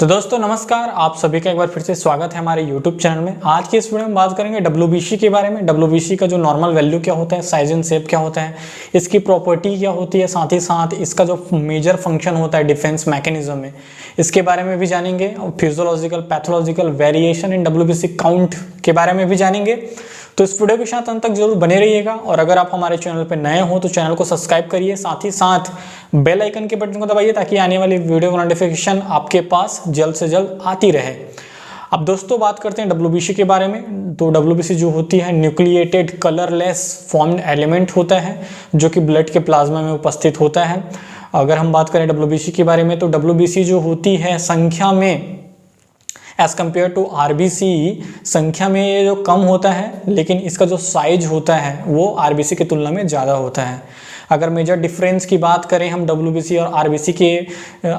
तो दोस्तों नमस्कार, आप सभी का एक बार फिर से स्वागत है हमारे YouTube चैनल में। आज की इस वीडियो में बात करेंगे WBC के बारे में। WBC का जो नॉर्मल वैल्यू क्या होता है, साइज एंड शेप क्या होता है, इसकी प्रॉपर्टी क्या होती है, साथ ही साथ इसका जो मेजर फंक्शन होता है डिफेंस मैकेनिज्म में, इसके बारे में भी जानेंगे। और physiological pathological variation in WBC count के बारे में भी जानेंगे। तो इस वीडियो के साथ अंत तक जरूर बने रहिएगा। और अगर आप हमारे चैनल पर नए हो तो चैनल को सब्सक्राइब करिए, साथ ही साथ बेल आइकन के बटन को दबाइए ताकि आने वाली वीडियो का नोटिफिकेशन आपके पास जल्द से जल्द आती रहे। अब दोस्तों बात करते हैं WBC के बारे में। तो WBC जो होती है न्यूक्लिएटेड कलरलेस फॉर्म्ड एलिमेंट होता है जो कि ब्लड के प्लाज्मा में उपस्थित होता है। अगर हम बात करें WBC के बारे में तो WBC जो होती है संख्या में एज कम्पेयर टू RBC संख्या में ये जो कम होता है, लेकिन इसका जो साइज होता है वो RBC की तुलना में ज़्यादा होता है। अगर मेजर डिफरेंस की बात करें हम WBC और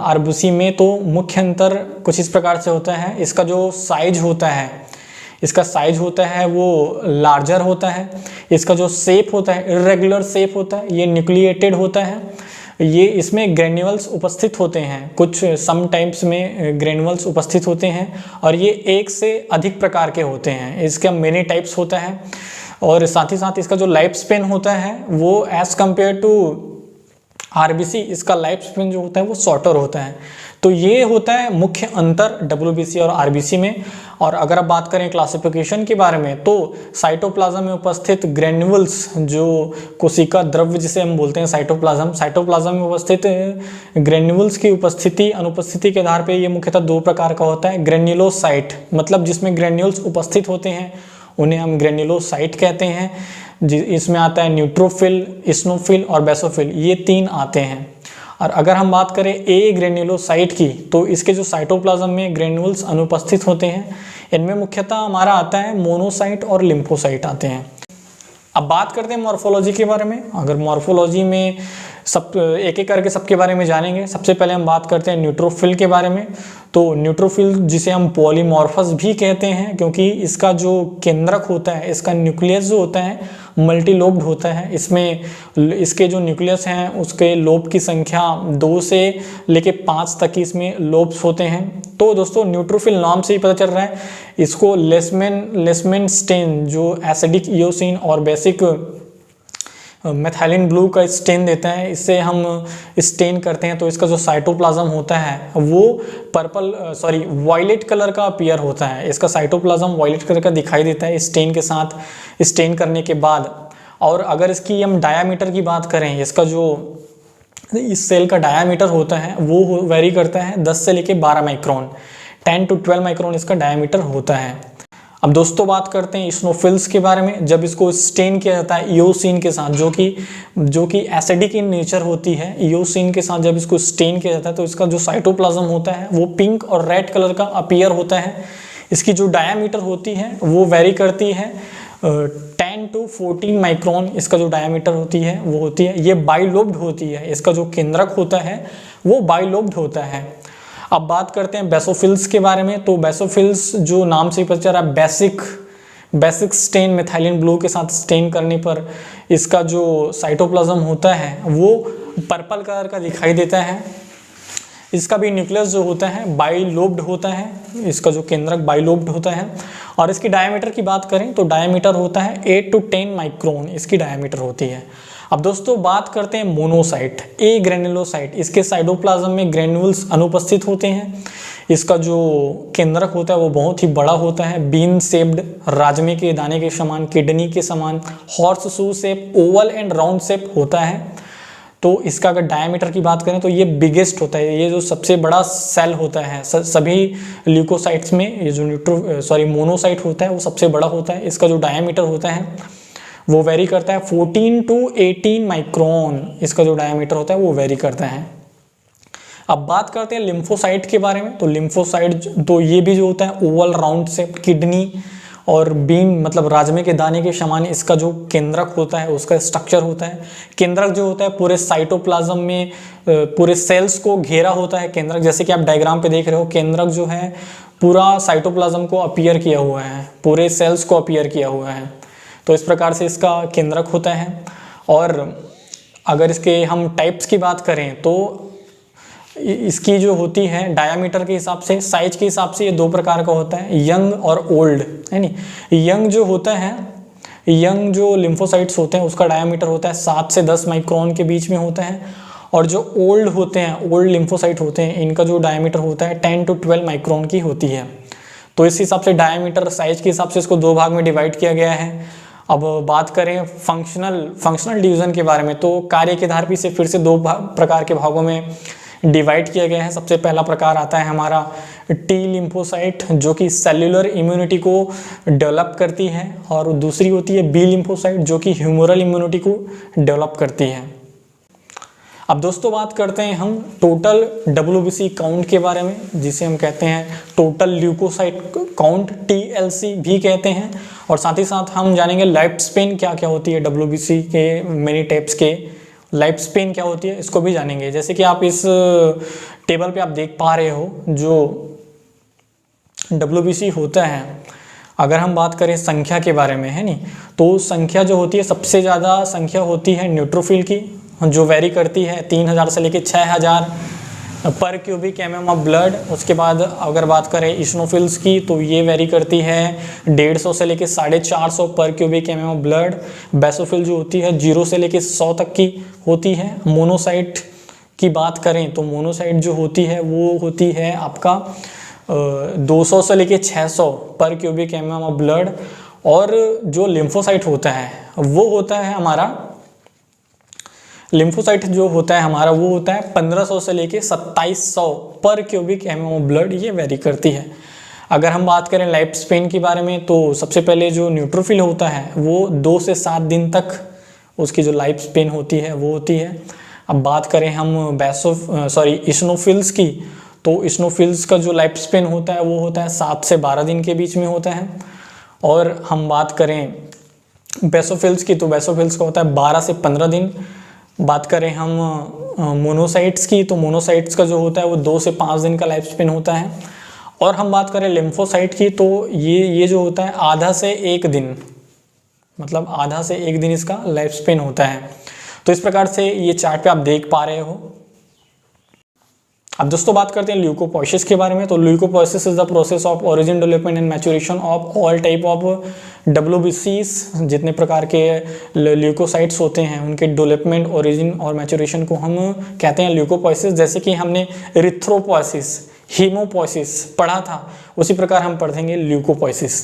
RBC में तो मुख्य अंतर कुछ इस प्रकार से होता है। इसका जो साइज होता है वो लार्जर होता है। इसका जो शेप होता है इर्रेगुलर शेप होता है, ये न्यूक्लिएटेड होता है। ये इसमें ग्रेन्यूल्स उपस्थित होते हैं, कुछ सम टाइप्स में ग्रेन्यूल्स उपस्थित होते हैं और ये एक से अधिक प्रकार के होते हैं। इसका मेनी टाइप्स होता है। और साथ ही साथ इसका जो लाइफ स्पेन होता है वो एज कम्पेयर टू RBC इसका लाइफ स्पेन जो होता है वो शॉर्टर होता है। तो ये होता है मुख्य अंतर WBC और RBC में। और अगर आप बात करें क्लासिफिकेशन के बारे में तो साइटोप्लाज्म में उपस्थित ग्रेन्यूल्स, जो कोशिका द्रव्य जिसे हम बोलते हैं साइटोप्लाज्म में उपस्थित ग्रेन्यूल्स की उपस्थिति अनुपस्थिति के आधार पर ये मुख्यतः दो प्रकार का होता है। ग्रेन्युलोसाइट मतलब जिसमें ग्रेन्यूल्स उपस्थित होते हैं उन्हें हम ग्रेन्युलोसाइट कहते हैं। इसमें आता है न्यूट्रोफिल, इस्नोफिल और बेसोफिल, ये तीन आते हैं। और अगर हम बात करें ए ग्रेन्युलोसाइट की तो इसके जो साइटोप्लाज्म में ग्रेन्यूल्स अनुपस्थित होते हैं, इनमें मुख्यतः हमारा आता है मोनोसाइट और लिम्फोसाइट आते हैं। अब बात करते हैं मॉर्फोलॉजी के बारे में। अगर मॉर्फोलॉजी में सब एक एक करके सबके बारे में जानेंगे। सबसे पहले हम बात करते हैं न्यूट्रोफिल के बारे में। तो न्यूट्रोफिल जिसे हम पॉलीमॉर्फस भी कहते हैं क्योंकि इसका जो केंद्रक होता है, इसका न्यूक्लियस जो होता है मल्टीलोब्ड होता है। इसमें इसके जो न्यूक्लियस हैं उसके लोब की संख्या 2 से लेके 5 तक की इसमें लोब्स होते हैं। तो दोस्तों न्यूट्रोफिल नाम से ही पता चल रहा है। इसको लेशमैन स्टेन जो एसिडिक इयोसिन और बेसिक मेथिलीन ब्लू का स्टेन देता है, इससे हम स्टेन करते हैं तो इसका जो साइटोप्लाज्म होता है वो वायलेट कलर का अपीयर होता है। इसका साइटोप्लाज्म वायलेट कलर का दिखाई देता है स्टेन के साथ, स्टेन करने के बाद। और अगर इसकी हम डायामीटर की बात करें, इसका जो इस सेल का डायामीटर होता है वो वेरी करता है 10 से लेके 12 माइक्रोन, 10 to 12 माइक्रोन इसका डायामीटर होता है। अब दोस्तों बात करते हैं स्नोफिल्स के बारे में। जब इसको स्टेन किया जाता है इयोसिन के साथ, जो कि एसिडिक इन नेचर होती है, इयोसिन के साथ जब इसको स्टेन किया जाता है तो इसका जो साइटोप्लाज्म होता है वो पिंक और रेड कलर का अपीयर होता है। इसकी जो डायामीटर होती है वो वेरी करती है 10 to 14 माइक्रोन इसका जो डायामीटर होती है वो होती है। ये बाइलोब्ड होती है, इसका जो केंद्रक होता है वो बाइलोब्ड होता है। अब बात करते हैं बेसोफिल्स के बारे में। तो बेसोफिल्स जो नाम से पता चल रहा है बेसिक स्टेन मेथिलीन ब्लू के साथ स्टेन करने पर इसका जो साइटोप्लाज्म होता है वो पर्पल कलर का दिखाई देता है। इसका भी न्यूक्लियस जो होता है बाइलोब्ड होता है, इसका जो केंद्रक बाइलोब्ड होता है। और इसकी डायमीटर की बात करें तो डायमीटर होता है 8 to 10 माइक्रोन इसकी डायमीटर होती है। अब दोस्तों बात करते हैं मोनोसाइट, ए ग्रेन्युलोसाइट। इसके साइटोप्लाज्म में ग्रेन्यूल्स अनुपस्थित होते हैं। इसका जो केंद्रक होता है वो बहुत ही बड़ा होता है, बीन शेप्ड, राजमे के दाने के समान, किडनी के समान, horse shoe shape, Oval and round shape होता है। तो इसका अगर डायमीटर की बात करें तो ये बिगेस्ट होता है, ये जो सबसे बड़ा सेल होता है सभी ल्यूकोसाइट्स में। ये जो मोनोसाइट होता है वो सबसे बड़ा होता है। इसका जो डायमीटर होता है वो वेरी करता है 14 to 18 माइक्रोन, इसका जो डायमीटर होता है वो वेरी करता है। अब बात करते हैं लिम्फोसाइट के बारे में। तो लिम्फोसाइट तो ये भी जो होता है ओवल राउंड शेप, किडनी और बीन मतलब राजमे के दाने के समान इसका जो केंद्रक होता है उसका स्ट्रक्चर होता है। केंद्रक जो होता है पूरे साइटोप्लाज्म में पूरे सेल्स को घेरा होता है केंद्रक, जैसे कि आप डायग्राम पे देख रहे हो। केंद्रक जो है पूरा साइटोप्लाज्म को अपीयर किया हुआ है, पूरे सेल्स को अपीयर किया हुआ है। तो इस प्रकार से इसका केंद्रक होता है। और अगर इसके हम टाइप्स की बात करें तो इसकी जो होती है डायामीटर के हिसाब से, साइज के हिसाब से ये दो प्रकार का होता है, यंग और ओल्ड, है नी। यंग जो होता है, यंग जो लिम्फोसाइट्स होते हैं उसका डायामीटर होता है 7 से 10 माइक्रोन के बीच में होता है, और जो ओल्ड होते हैं, ओल्ड लिम्फोसाइट होते हैं, इनका जो डायामीटर होता है 10 to 12 माइक्रोन की होती है। तो इस हिसाब से डायामीटर साइज के हिसाब से इसको दो भाग में डिवाइड किया गया है। अब बात करें फंक्शनल डिवीजन के बारे में, तो कार्य के आधार पर इसे फिर से दो प्रकार के भागों में डिवाइड किया गया है। सबसे पहला प्रकार आता है हमारा टी लिम्फोसाइट, जो कि सेल्यूलर इम्यूनिटी को डेवलप करती है, और दूसरी होती है बी लिम्फोसाइट, जो कि ह्यूमरल इम्यूनिटी को डेवलप करती है। अब दोस्तों बात करते हैं हम टोटल WBC काउंट के बारे में, जिसे हम कहते हैं टोटल ल्यूकोसाइट काउंट, TLC भी कहते हैं, और साथ ही साथ हम जानेंगे लाइफ स्पेन क्या क्या होती है WBC के मेनी टाइप्स के, लाइफ स्पेन क्या होती है इसको भी जानेंगे। जैसे कि आप इस टेबल पे आप देख पा रहे हो जो WBC होता है, अगर हम बात करें संख्या के बारे में, है नी, तो संख्या जो होती है सबसे ज़्यादा संख्या होती है न्यूट्रोफिल की, जो वेरी करती है 3000 से लेके 6000 पर क्यूबिक mm ऑफ ब्लड। उसके बाद अगर बात करें इस्नोफिल्स की, तो ये वेरी करती है 150 से लेके 450 पर cubic mm of blood. Basophil जो होती है 0 से लेके 100 तक की होती है। मोनोसाइट की बात करें तो मोनोसाइट जो होती है वो होती है आपका 200 से लेके 600 पर क्यूबिक mm ऑफ ब्लड। और जो लिम्फोसाइट होता है वो होता है हमारा, लिम्फोसाइट जो होता है हमारा वो होता है 1500 से लेके 2700 पर क्यूबिक mm ऑफ ब्लड, ये वेरी करती है। अगर हम बात करें लाइफ स्पेन के बारे में, तो सबसे पहले जो न्यूट्रोफिल होता है वो 2 से 7 दिन तक उसकी जो लाइफ स्पेन होती है वो होती है। अब बात करें हम इस्नोफिल्स की, तो इस्नोफिल्स का जो लाइफ स्पेन होता है वो होता है 7 से 12 दिन के बीच में होता है। और हम बात करें बेसोफिल्स की, तो बेसोफिल्स का होता है 12 से 15 दिन। बात करें हम मोनोसाइट्स की, तो मोनोसाइट्स का जो होता है वो 2 से 5 दिन का लाइफ स्पेन होता है। और हम बात करें लिम्फोसाइट की, तो ये जो होता है आधा से 1 दिन, मतलब आधा से 1 दिन इसका लाइफ स्पेन होता है। तो इस प्रकार से ये चार्ट पे आप देख पा रहे हो। अब दोस्तों बात करते हैं ल्यूकोपोइसिस के बारे में। तो leucopoiesis is the process of origin, development and maturation of all type of WBCs। जितने प्रकार के ल्यूकोसाइट्स होते हैं उनके डेवलपमेंट, ओरिजिन और मैच्योरेशन को हम कहते हैं ल्यूकोपोइसिस। जैसे कि हमने इरिथ्रोपोइसिस, हीमोपोइसिस पढ़ा था, उसी प्रकार हम पढ़ेंगे ल्यूकोपोइसिस।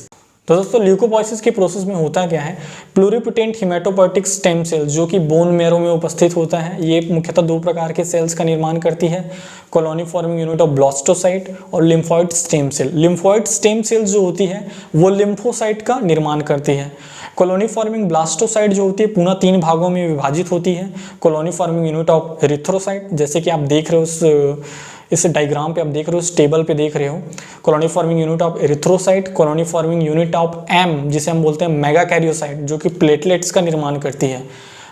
तो दोस्तों ल्यूकोपोइसिस के प्रोसेस में होता क्या है, प्लूरिपोटेंट हिमेटोपोइटिक स्टेम सेल जो कि बोन मैरो में उपस्थित होता है, ये मुख्यतः 2 प्रकार के सेल्स का निर्माण करती है, colony forming unit of blastocyte और lymphoid stem cell. Lymphoid stem cell जो होती है वो लिम्फोसाइट का निर्माण करती है। कॉलोनी फॉर्मिंग ब्लास्टोसाइट जो होती है पुनः 3 भागों में विभाजित होती है। Colony forming unit of erythrocyte, जैसे कि आप देख रहे हो इस डायग्राम पे आप देख रहे हो, इस टेबल पे देख रहे हो, colony forming unit of erythrocyte, colony forming unit of M जिसे हम बोलते हैं मेगा कैरियोसाइट, जो कि प्लेटलेट्स का निर्माण करती है।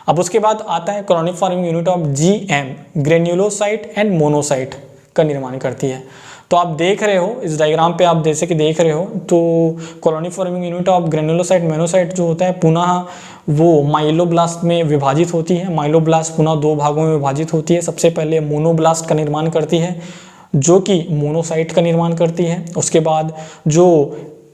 अब उसके बाद आता है colony forming unit of GM, granulocyte and monocyte का निर्माण करती है। तो आप देख रहे हो इस डायग्राम पे, आप जैसे कि देख रहे हो, तो colony forming unit of granulocyte, monocyte जो होता है पुनः वो माइलोब्लास्ट में विभाजित होती है। माइलोब्लास्ट पुनः 2 भागों में विभाजित होती है। सबसे पहले मोनोब्लास्ट का निर्माण करती है जो कि मोनोसाइट का निर्माण करती है। उसके बाद जो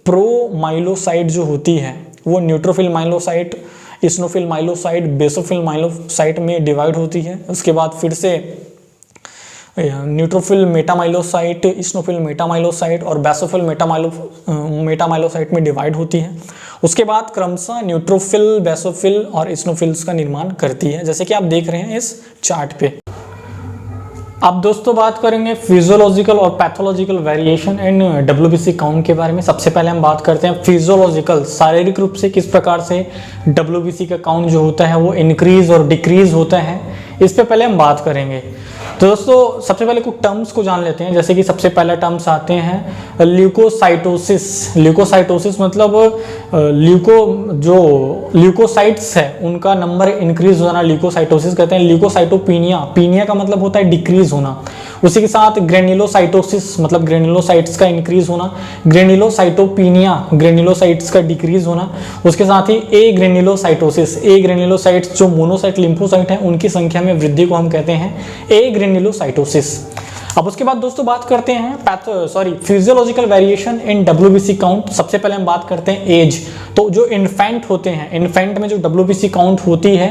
प्रोमाइलोसाइट जो होती है वो न्यूट्रोफिल माइलोसाइट, इस्नोफिल माइलोसाइट, बेसोफिल माइलोसाइट में डिवाइड होती है। उसके बाद फिर से न्यूट्रोफिल मेटामाइलोसाइट, इस्नोफिल मेटामाइलोसाइट और बेसोफिल मेटामाइलोसाइट में डिवाइड होती है। उसके बाद क्रमशः न्यूट्रोफिल, बेसोफिल और इस्नोफिल्स का निर्माण करती है, जैसे कि आप देख रहे हैं इस चार्ट पे। अब दोस्तों बात करेंगे फिजियोलॉजिकल और pathological variation and WBC count के बारे में। सबसे पहले हम बात करते हैं फिजियोलॉजिकल, शारीरिक रूप से किस प्रकार से WBC का काउंट जो होता है वो इंक्रीज और डिक्रीज होता है, इस पे पहले हम बात करेंगे। तो दोस्तों सबसे पहले कुछ टर्म्स को जान लेते हैं। जैसे कि सबसे पहला टर्म्स आते हैं ल्यूकोसाइटोसिस। ल्यूकोसाइटोसिस मतलब ल्यूकोसाइट्स है उनका नंबर इंक्रीज होना ल्यूकोसाइटोसिस कहते हैं। ल्यूकोसाइटोपीनिया, पीनिया का मतलब होता है डिक्रीज होना। उसी के साथ ग्रेन्युलोसाइटोसिस मतलब ग्रेन्युलोसाइट्स का इंक्रीज होना, ग्रेन्युलोसाइटोपीनिया ग्रेन्युलोसाइट्स का डिक्रीज होना। उसके साथ ही ए ग्रेन्युलोसाइटोसिस, ए ग्रेन्युलोसाइट्स जो मोनोसाइट लिम्फोसाइट है उनकी संख्या में वृद्धि को हम कहते हैं ए ग्रेन्युलोसाइटोसिस। अब उसके बाद दोस्तों बात करते हैं physiological variation in WBC count. सबसे पहले हम बात करते हैं एज। तो जो इन्फेंट होते हैं, इन्फेंट में जो डब्ल्यूबीसी काउंट होती है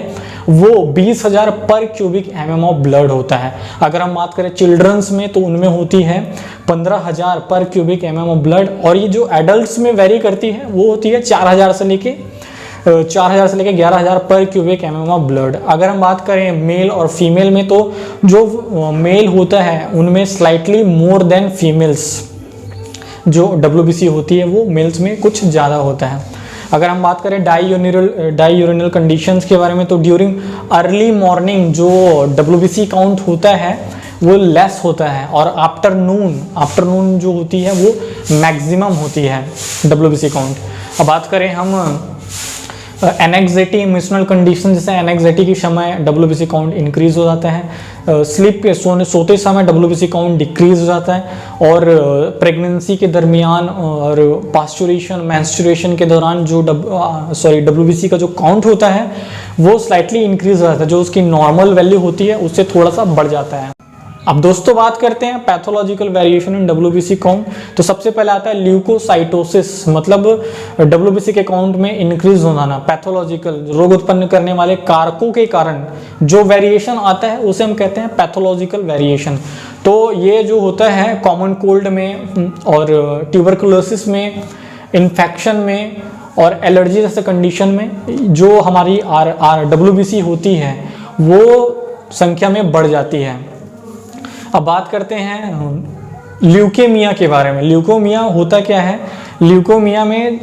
वो 20,000 पर क्यूबिक एमएम ऑफ ब्लड होता है। अगर हम बात करें चिल्ड्रंस में तो उनमें होती है 15,000 पर क्यूबिक एमएम ऑफ ब्लड, और ये जो एडल्ट्स में वेरी करती है वो होती है 4,000 से लेके 11,000 पर क्यूबिक एमएम ऑफ ब्लड। अगर हम बात करें मेल और फीमेल में तो जो मेल होता है उनमें स्लाइटली मोर देन फीमेल्स जो डब्ल्यूबीसी होती है वो मेल्स में कुछ ज़्यादा होता है। अगर हम बात करें डाई यूरिनल कंडीशंस के बारे में तो ड्यूरिंग अर्ली मॉर्निंग जो डब्ल्यूबीसी काउंट होता है वो लेस होता है, और आफ्टरनून जो होती है वो मैक्सिमम होती है डब्ल्यूबीसी काउंट। अब बात करें हम एनेक्साइटी इमोशनल कंडीशन, जैसे एनेक्साइटी के समय डब्ल्यूबीसी काउंट इंक्रीज हो जाता है, स्लीप के सोते समय डब्ल्यूबीसी काउंट डिक्रीज हो जाता है, और प्रेगनेंसी के दरमियान और पास्चुरेशन मेंस्ट्रुएशन के दौरान जो डब्ल्यूबीसी का जो काउंट होता है वो स्लाइटली इंक्रीज हो जाता है, जो उसकी नॉर्मल वैल्यू होती है उससे थोड़ा सा बढ़ जाता है। अब दोस्तों बात करते हैं pathological variation in WBC count. तो सबसे पहले आता है ल्यूकोसाइटोसिस, मतलब डब्ल्यूबीसी के काउंट में इंक्रीज होना। पैथोलॉजिकल रोग उत्पन्न करने वाले कारकों के कारण जो वेरिएशन आता है उसे हम कहते हैं पैथोलॉजिकल वेरिएशन। तो ये जो होता है कॉमन कोल्ड में और ट्यूबरकुलोसिस में, इन्फेक्शन में और एलर्जी जैसे कंडीशन में जो हमारी डब्ल्यूबीसी होती है वो संख्या में बढ़ जाती है। अब बात करते हैं ल्यूकेमिया के बारे में। ल्यूकोमिया होता क्या है? ल्यूकोमिया में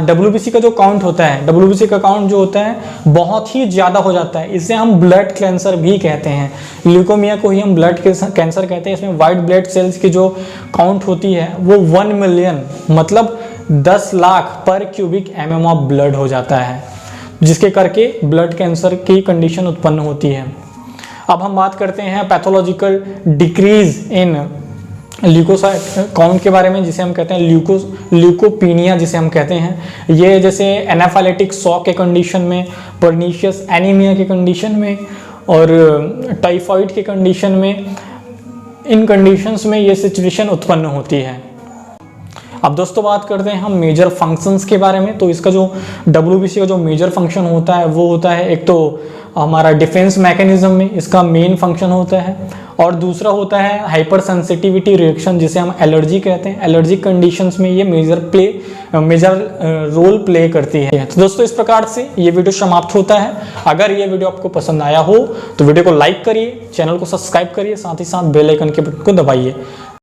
डब्ल्यूबीसी का जो काउंट होता है, डब्ल्यूबीसी का काउंट जो होता है बहुत ही ज़्यादा हो जाता है, इसे हम ब्लड कैंसर भी कहते हैं। ल्यूकोमिया को ही हम ब्लड कैंसर कहते हैं। इसमें वाइट ब्लड सेल्स की जो काउंट होती है वो 1 मिलियन मतलब 10 लाख पर क्यूबिक एमएम ऑफ ब्लड हो जाता है, जिसके करके ब्लड कैंसर की कंडीशन उत्पन्न होती है। अब हम बात करते हैं pathological decrease in leukocyte count के बारे में, जिसे हम कहते हैं ल्यूकोपीनिया जिसे हम कहते हैं। ये जैसे एनाफाइलेटिक शॉक के कंडीशन में, पर्नीशियस एनीमिया के कंडीशन में और टाइफाइड के कंडीशन में, इन कंडीशंस में ये सिचुएशन उत्पन्न होती है। अब दोस्तों बात करते हैं हम मेजर फंक्शंस के बारे में। तो इसका जो डब्ल्यूबीसी का जो मेजर फंक्शन होता है वो होता है, एक तो हमारा डिफेंस मैकेनिज्म में इसका मेन फंक्शन होता है, और दूसरा होता है हाइपर सेंसिटिविटी रिएक्शन जिसे हम एलर्जी कहते हैं। एलर्जी कंडीशंस में ये मेजर रोल प्ले करती है। तो दोस्तों इस प्रकार से ये वीडियो समाप्त होता है। अगर ये वीडियो आपको पसंद आया हो तो वीडियो को लाइक करिए, चैनल को सब्सक्राइब करिए, साथ ही साथ बेल आइकन के बटन को दबाइए।